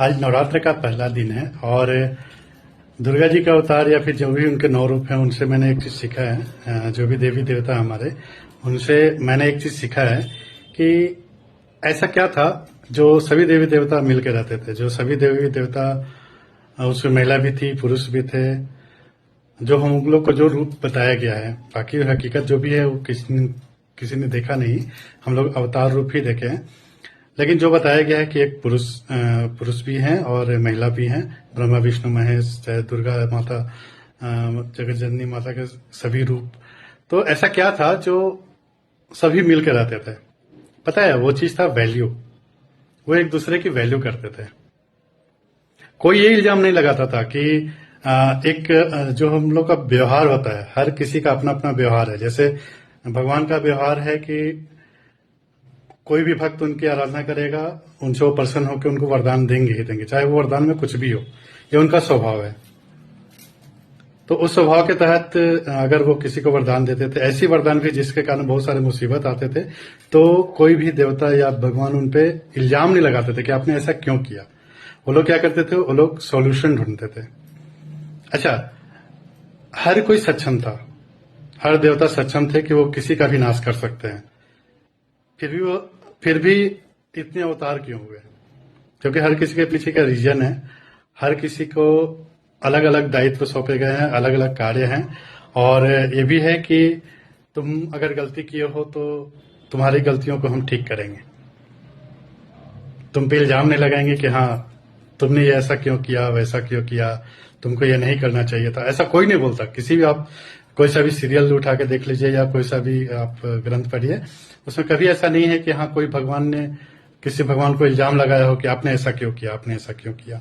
आज नवरात्र का पहला दिन है और दुर्गा जी का अवतार या फिर जो भी उनके 9 रूप हैं उनसे मैंने एक चीज सीखा है। जो भी देवी देवता हमारे उनसे मैंने एक चीज सीखा है कि ऐसा क्या था जो सभी देवी देवता मिलकर रहते थे, जो सभी देवी देवता उसमें महिला भी थी, पुरुष भी थे। जो हम लोग को जो रूप बताया गया है, बाकी हकीकत जो भी है वो किसी ने देखा नहीं, हम लोग अवतार रूप ही देखे हैं। लेकिन जो बताया गया है कि एक पुरुष भी हैं और महिला भी हैं, ब्रह्मा विष्णु महेश, चाहे दुर्गा माता, जगत जननी माता के सभी रूप। तो ऐसा क्या था जो सभी मिलकर रहते थे? पता है, वो चीज था वैल्यू। वो एक दूसरे की वैल्यू करते थे। कोई ये इल्जाम नहीं लगाता था कि जो हम लोग का व्यवहार होता है, हर किसी का अपना अपना व्यवहार है। जैसे भगवान का व्यवहार है कि कोई भी भक्त उनकी आराधना करेगा, उनसे वो प्रसन्न होकर उनको वरदान देंगे ही देंगे, चाहे वो वरदान में कुछ भी हो। ये उनका स्वभाव है। तो उस स्वभाव के तहत अगर वो किसी को वरदान देते थे, ऐसी वरदान भी जिसके कारण बहुत सारे मुसीबत आते थे, तो कोई भी देवता या भगवान उनपे इल्जाम नहीं लगाते थे कि आपने ऐसा क्यों किया। वो लोग क्या करते थे? वो लोग सॉल्यूशन ढूंढते थे। अच्छा, हर कोई सक्षम था, हर देवता सक्षम थे कि वो किसी का भी नाश कर सकते हैं। फिर भी इतने अवतार क्यों हुए? क्योंकि हर किसी के पीछे का रीजन है। हर किसी को अलग अलग दायित्व सौंपे गए हैं, अलग अलग कार्य हैं। और ये भी है कि तुम अगर गलती किए हो तो तुम्हारी गलतियों को हम ठीक करेंगे। तुम पे इल्जाम नहीं लगाएंगे कि हाँ तुमने ये ऐसा क्यों किया, वैसा क्यों किया, तुमको ये नहीं करना चाहिए था। ऐसा कोई नहीं बोलता। किसी भी आप कोई सा भी सीरियल उठा के देख लीजिए या कोई सा भी आप ग्रंथ पढ़िए, उसमें कभी ऐसा नहीं है कि हाँ कोई भगवान ने किसी भगवान को इल्जाम लगाया हो कि आपने ऐसा क्यों किया, आपने ऐसा क्यों किया।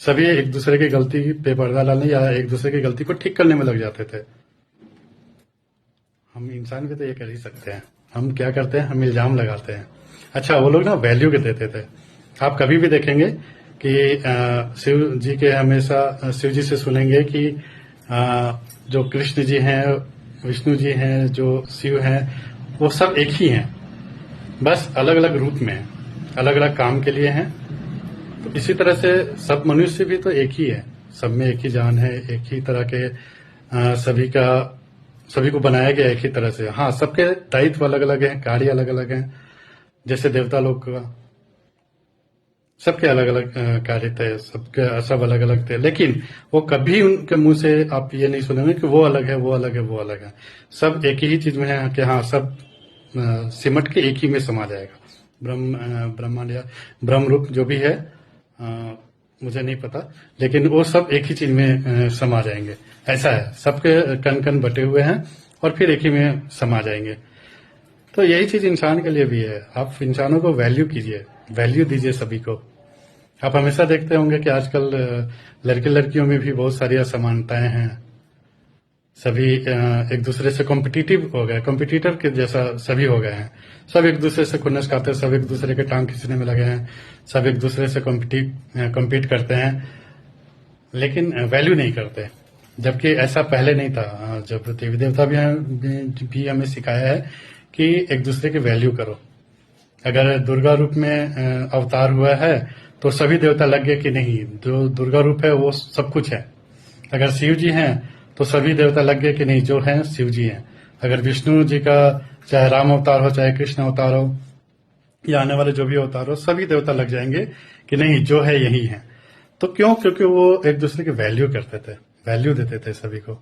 सभी एक दूसरे की गलती पे पर्दा डालने या एक दूसरे की गलती को ठीक करने में लग जाते थे। हम इंसान भी तो ये कर ही सकते हैं। हम क्या करते हैं? हम इल्जाम लगाते हैं। अच्छा, वो लोग ना वैल्यू के देते थे। आप कभी भी देखेंगे कि शिव जी के हमेशा शिव जी से सुनेंगे कि जो कृष्ण जी हैं, विष्णु जी हैं, जो शिव हैं, वो सब एक ही हैं, बस अलग अलग रूप में हैं, अलग अलग काम के लिए हैं। तो इसी तरह से सब मनुष्य भी तो एक ही है, सब में एक ही जान है, एक ही तरह के सभी को बनाया गया एक ही तरह से। हाँ, सबके दायित्व अलग अलग हैं, कार्य अलग अलग हैं। जैसे देवता लोग का सबके अलग अलग कार्य थे, सब अलग अलग थे। लेकिन वो कभी उनके मुंह से आप ये नहीं सुनेंगे कि वो अलग है, वो अलग है, वो अलग है। सब एक ही चीज में है कि हाँ सब सिमट के एक ही में समा जाएगा। ब्रह्मांड या ब्रह्म रूप जो भी है, मुझे नहीं पता, लेकिन वो सब एक ही चीज में समा जाएंगे। ऐसा है, सबके कण कण बटे हुए हैं और फिर एक ही में समा जाएंगे। तो यही चीज इंसान के लिए भी है। आप इंसानों को वैल्यू कीजिए, वैल्यू दीजिए सभी को। आप हमेशा देखते होंगे कि आजकल लड़के लड़कियों में भी बहुत सारी असमानताएं हैं। सभी एक दूसरे से कॉम्पिटिटिव हो गए, कॉम्पिटिटर के जैसा सभी हो गए हैं। सब एक दूसरे से खुन्नस खाते हैं, सब एक दूसरे के टांग खींचने में लगे हैं, सब एक दूसरे से कॉम्पीट करते हैं, लेकिन वैल्यू नहीं करते। जबकि ऐसा पहले नहीं था। जब देवी देवता भी हमें सिखाया है कि एक दूसरे की वैल्यू करो। अगर दुर्गा रूप में अवतार हुआ है तो सभी देवता लग गए कि नहीं, जो दुर्गा रूप है वो सब कुछ है। अगर शिव जी हैं तो सभी देवता लग गए कि नहीं, जो हैं शिव जी हैं। अगर विष्णु जी का चाहे राम अवतार हो, चाहे कृष्ण अवतार हो, या आने वाले जो भी अवतार हो, सभी देवता लग जाएंगे कि नहीं, जो है यही है। तो क्यों? क्योंकि वो एक दूसरे की वैल्यू करते थे, वैल्यू देते थे सभी को।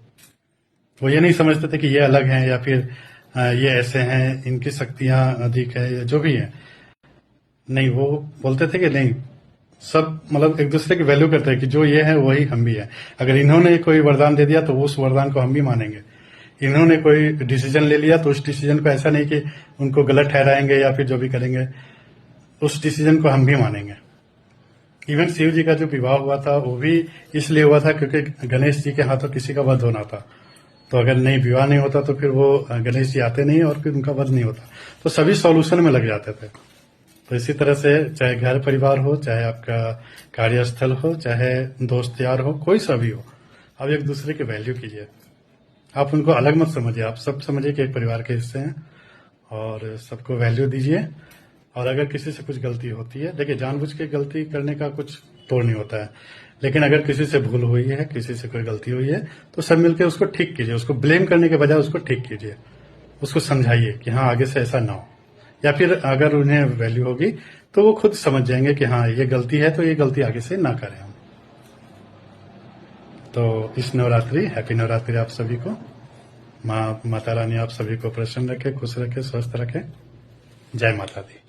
वो ये नहीं समझते थे कि ये अलग हैं या फिर ये ऐसे हैं, इनकी शक्तियां अधिक है, या जो भी है। नहीं, वो बोलते थे कि नहीं, सब मतलब एक दूसरे की वैल्यू करते हैं कि जो ये है वही हम भी है। अगर इन्होंने कोई वरदान दे दिया तो उस वरदान को हम भी मानेंगे। इन्होंने कोई डिसीजन ले लिया तो उस डिसीजन को ऐसा नहीं कि उनको गलत ठहराएंगे या फिर जो भी करेंगे, उस डिसीजन को हम भी मानेंगे। इवन शिव जी का जो विवाह हुआ था वो भी इसलिए हुआ था क्योंकि गणेश जी के हाथों किसी का वध होना था। तो अगर नहीं विवाह नहीं होता तो फिर वो गणेश जी आते नहीं और फिर उनका वध नहीं होता। तो सभी सॉल्यूशन में लग जाते थे। तो इसी तरह से चाहे घर परिवार हो, चाहे आपका कार्यस्थल हो, चाहे दोस्त यार हो, कोई सा भी हो, आप एक दूसरे की वैल्यू कीजिए। आप उनको अलग मत समझिए, आप सब समझिए कि एक परिवार के हिस्से हैं और सबको वैल्यू दीजिए और अगर किसी से कुछ गलती होती है, देखिए जानबूझ के गलती करने का कुछ तोड़ नहीं होता है, लेकिन अगर किसी से भूल हुई है, किसी से कोई गलती हुई है, तो सब मिलकर उसको ठीक कीजिए। उसको ब्लेम करने के बजाय उसको ठीक कीजिए, उसको समझाइए कि हाँ आगे से ऐसा ना हो। या फिर अगर उन्हें वैल्यू होगी तो वो खुद समझ जाएंगे कि हाँ ये गलती है, तो ये गलती आगे से ना करें हम। तो इस नवरात्रि, हैप्पी नवरात्रि आप सभी को। माता रानी आप सभी को प्रसन्न रखे, खुश रखे, स्वस्थ रखे। जय माता दी।